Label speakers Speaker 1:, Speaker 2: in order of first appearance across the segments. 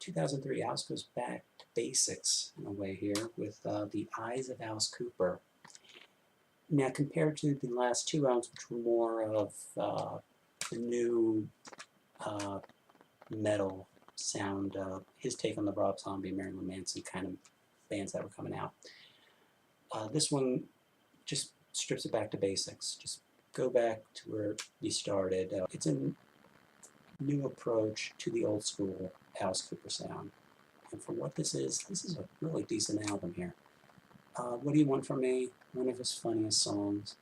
Speaker 1: 2003, Alice goes back to basics in a way here with The Eyes of Alice Cooper. Now, compared to the last two albums, which were more of the new metal sound, his take on the Rob Zombie, Marilyn Manson kind of bands that were coming out, this one just strips it back to basics. Just go back to where you started. It's a new approach to the old school Alice Cooper sound. And for what this is a really decent album here. What Do You Want From Me? One of his funniest songs.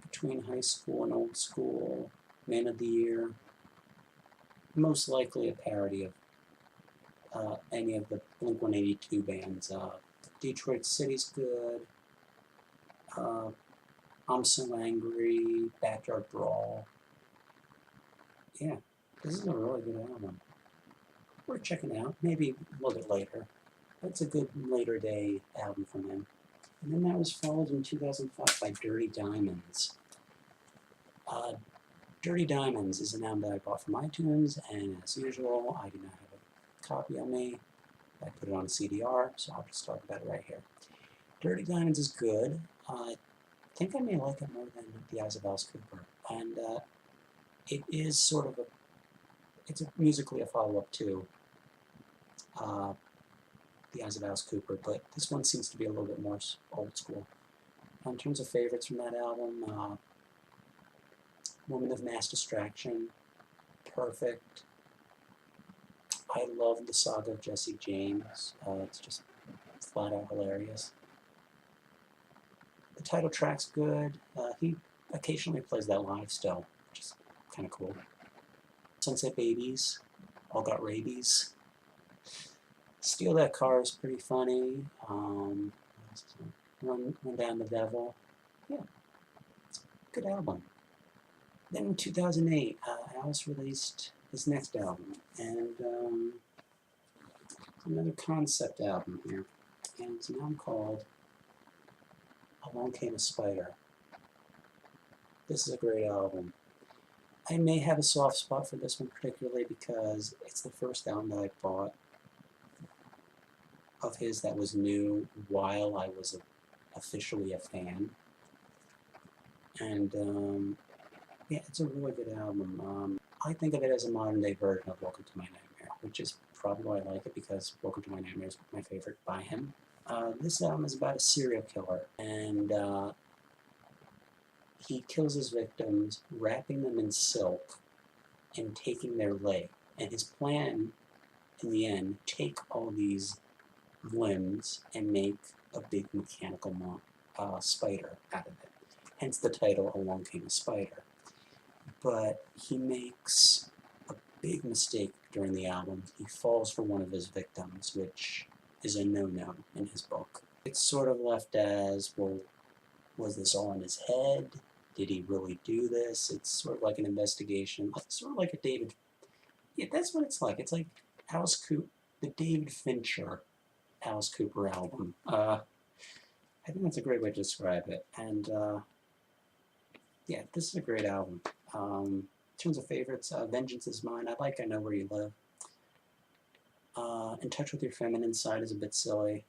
Speaker 1: Between High School and Old School, Man of the Year. Most likely a parody of any of the Blink-182 bands. Detroit City's good. I'm So Angry, Backyard Brawl. Yeah, this is a really good album. Worth checking out, maybe a little bit later. That's a good later day album from him. And then that was followed in 2005 by Dirty Diamonds. Dirty Diamonds is an album that I bought from iTunes, and as usual, I do not have a copy on me. I put it on a CDR, so I'll just talk about it right here. Dirty Diamonds is good. I think I may like it more than The Eyes of Alice Cooper. And it is sort of it's musically a follow-up to The Eyes of Alice Cooper, but this one seems to be a little bit more old school. In terms of favorites from that album, Woman of Mass Distraction, Perfect. I love the Saga of Jesse James. It's just flat out hilarious. The title track's good. He occasionally plays that live still, which is kind of cool. Sunset Babies, All Got Rabies. Steal That Car is pretty funny. Run Down the Devil. Yeah, it's a good album. Then in 2008, Alice released his next album, and another concept album here, and it's an album called Along Came a Spider. This is a great album. I may have a soft spot for this one particularly because it's the first album that I bought of his that was new while I was officially a fan. And yeah, it's a really good album. I think of it as a modern day version of Welcome to My Nightmare, which is probably why I like it, because Welcome to My Nightmare is my favorite by him. This album is about a serial killer, and he kills his victims, wrapping them in silk and taking their leg. And his plan, in the end, take all these limbs and make a big mechanical spider out of it. Hence the title, Along Came a Spider. But he makes a big mistake during the album. He falls for one of his victims, which is a no-no in his book. It's sort of left as, well, was this all in his head? Did he really do this? It's sort of like an investigation. It's sort of like a David... Yeah, that's what it's like. It's like Alice Cooper, the David Fincher Alice Cooper album. I think that's a great way to describe it. And yeah, this is a great album. In terms of favorites, Vengeance is Mine. I like I Know Where You Live. In Touch with Your Feminine Side is a bit silly.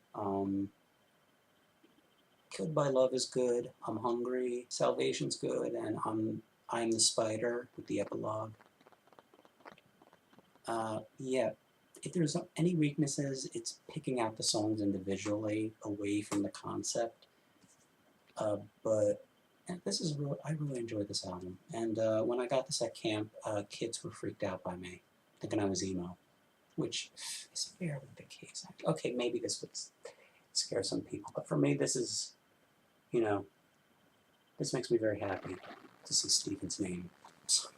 Speaker 1: Killed by Love is good. I'm Hungry. Salvation's good. And I'm the Spider with the epilogue. Yeah, if there's any weaknesses, it's picking out the songs individually away from the concept. But this is I really enjoyed this album. And when I got this at camp, kids were freaked out by me, thinking I was emo, which is fairly the case. Okay, maybe this would scare some people, but for me, this is, you know, this makes me very happy to see Stephen's name. So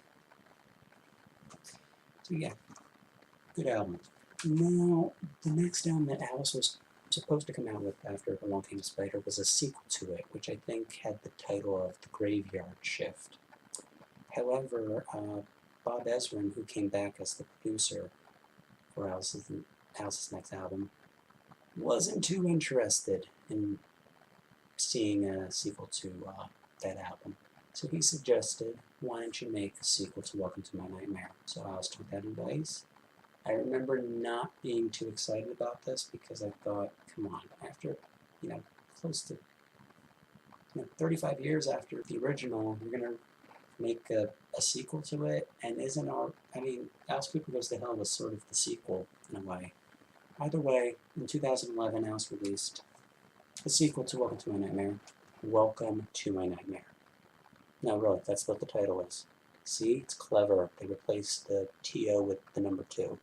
Speaker 1: yeah, good album. Now, the next album that Alice was supposed to come out with after Along Came a Spider was a sequel to it, which I think had the title of The Graveyard Shift. However, Bob Ezrin, who came back as the producer for Alice's next album, wasn't too interested in seeing a sequel to that album. So he suggested, why don't you make a sequel to Welcome to My Nightmare? So Alice took that advice, I remember not being too excited about this because I thought, come on, after, close to 35 years after the original, you're going to make a sequel to it, and isn't our, Alice Cooper Goes to Hell was sort of the sequel in a way. Either way, in 2011, Alice released a sequel to Welcome to My Nightmare, Welcome to My Nightmare. No, really, that's what the title is. See, it's clever. They replaced the TO with the number 2,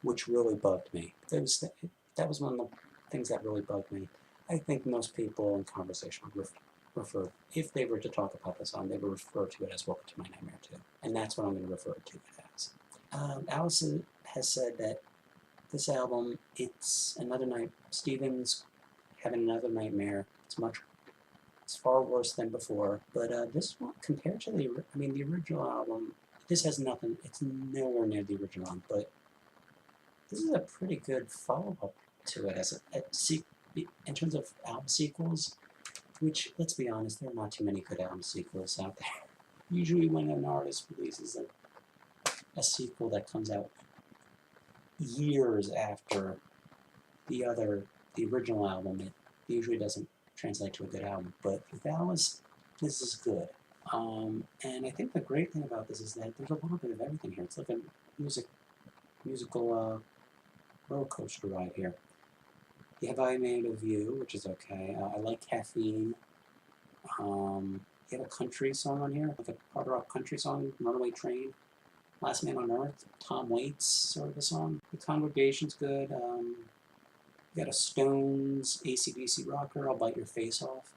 Speaker 1: which really bugged me. That was one of the things that really bugged me. I think most people in conversation would refer, if they were to talk about the song, they would refer to it as Welcome to My Nightmare 2. And that's what I'm going to refer to it as. Alice has said that this album, it's another night. Stephen's having another nightmare. It's far worse than before. But this one, compared to the original album, this has nothing. It's nowhere near the original one. But this is a pretty good follow-up to it in terms of album sequels. Which, let's be honest, there are not too many good album sequels out there. Usually, when an artist releases a sequel that comes out years after the original album, it usually doesn't translate to a good album. But with Alice, this is good. And I think the great thing about this is that there's a little bit of everything here. It's like a musical roller coaster ride here. You have I Made of You, which is okay. I like Caffeine. You have a country song on here, like a hard rock country song, Runaway Train. Last Man on Earth, Tom Waits sort of a song. The Congregation's good. You got a Stones, AC/DC rocker, I'll Bite Your Face Off.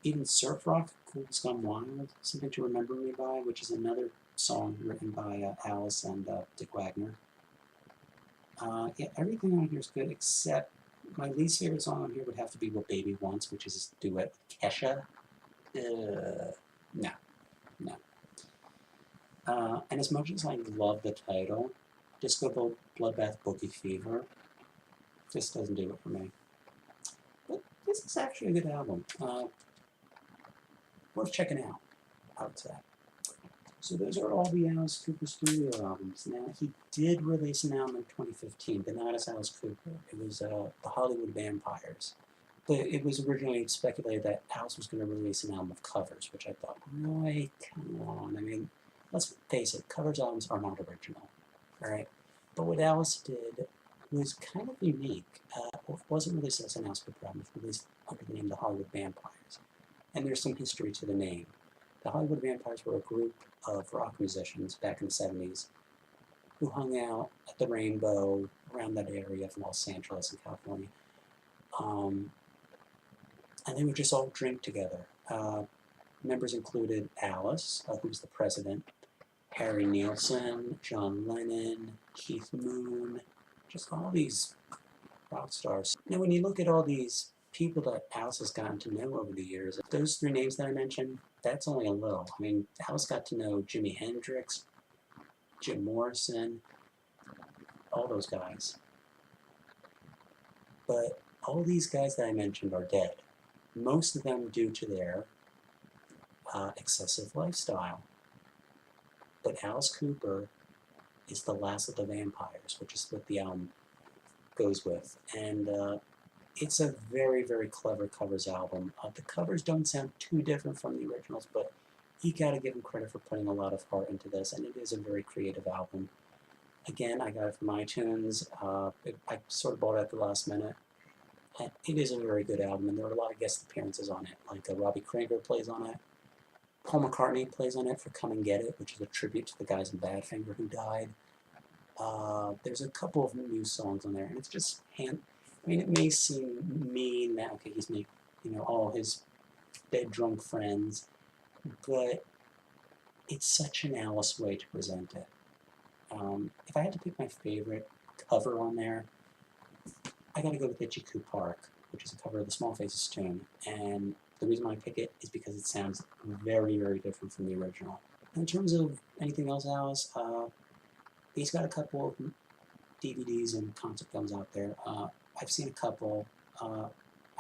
Speaker 1: Even surf rock, Cool's Gone Wild, Something to Remember Me By, which is another song written by Alice and Dick Wagner. Yeah, everything on here is good except my least favorite song on here would have to be What Baby Wants, which is a duet with Kesha. No. And as much as I love the title, Disco Bloodbath Boogie Fever, this doesn't do it for me. But this is actually a good album. Worth checking out, I would say. So those are all the Alice Cooper studio albums. Now, he did release an album in 2015, but not as Alice Cooper. It was the Hollywood Vampires. But it was originally speculated that Alice was going to release an album of covers, which I thought, really? Come on. Let's face it, covers albums are not original, alright? But what Alice did was kind of unique. It wasn't released as an Alice Cooper album, it was released under the name The Hollywood Vampires. And there's some history to the name. The Hollywood Vampires were a group of rock musicians back in the 70s who hung out at the Rainbow, around that area of Los Angeles in California. And they would just all drink together. Members included Alice, who's the president, Harry Nilsson, John Lennon, Keith Moon, just all these rock stars. Now, when you look at all these people that Alice has gotten to know over the years, those 3 names that I mentioned, that's only a little. Alice got to know Jimi Hendrix, Jim Morrison, all those guys. But all these guys that I mentioned are dead. Most of them due to their excessive lifestyle. But Alice Cooper is the last of the vampires, which is what the album goes with. And it's a very, very clever covers album. The covers don't sound too different from the originals, but you gotta give him credit for putting a lot of heart into this, and it is a very creative album. Again, I got it from iTunes. I sort of bought it at the last minute. And it is a very good album, and there are a lot of guest appearances on it. Like Robbie Krieger plays on it. Paul McCartney plays on it for Come and Get It, which is a tribute to the guys in Badfinger who died. There's a couple of new songs on there, and it's just it may seem mean that, okay, he's made, all his dead drunk friends, but it's such an Alice way to present it. If I had to pick my favorite cover on there, I gotta go with Itchy Coo Park, which is a cover of the Small Faces tune, and the reason why I pick it is because it sounds very, very different from the original. In terms of anything else, Alice, he's got a couple of DVDs and concept films out there. I've seen a couple. I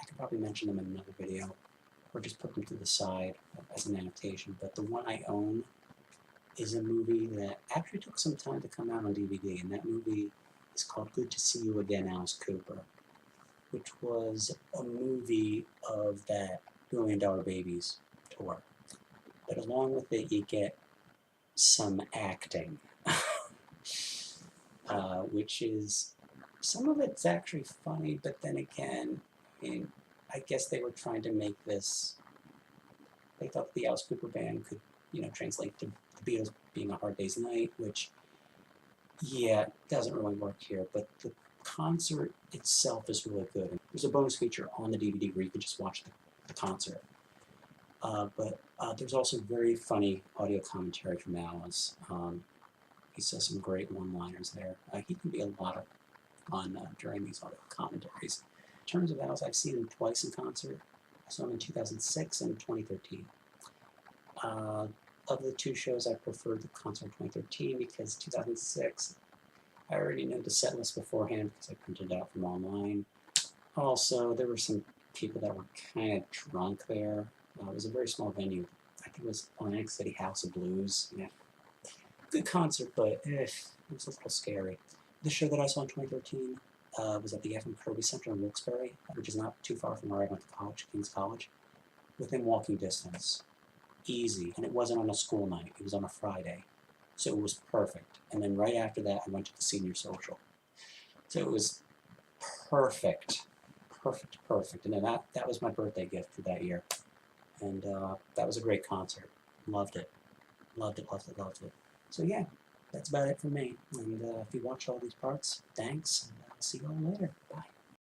Speaker 1: could probably mention them in another video, or just put them to the side as an annotation, but the one I own is a movie that actually took some time to come out on DVD, and that movie is called Good to See You Again, Alice Cooper, which was a movie of that $1 Billion Babies tour. But along with it, you get some acting, which is, some of it's actually funny, but then again, I mean, I guess they were trying to make this, they thought the Alice Cooper band could, translate to the Beatles being A Hard Day's Night, which, yeah, doesn't really work here, but the concert itself is really good. There's a bonus feature on the DVD where you can just watch the concert. But there's also very funny audio commentary from Alice. He says some great one-liners there. He can be a lot of fun during these audio commentaries. In terms of Alice, I've seen him twice in concert. I saw him in 2006 and 2013. Of the two shows, I preferred the concert in 2013 because 2006, I already knew the set list beforehand because I printed it out from online. Also, there were some people that were kind of drunk there. It was a very small venue. I think it was Atlantic City House of Blues. Yeah. Good concert, but it was a little scary. The show that I saw in 2013 was at the F.M. Kirby Center in Wilkes-Barre, which is not too far from where I went to college, King's College. Within walking distance. Easy. And it wasn't on a school night. It was on a Friday. So it was perfect. And then right after that, I went to the senior social. So it was perfect. Perfect. And then that was my birthday gift for that year. And that was a great concert. Loved it. Loved it. So yeah, that's about it for me. And if you watch all these parts, thanks. And I'll see you all later. Bye.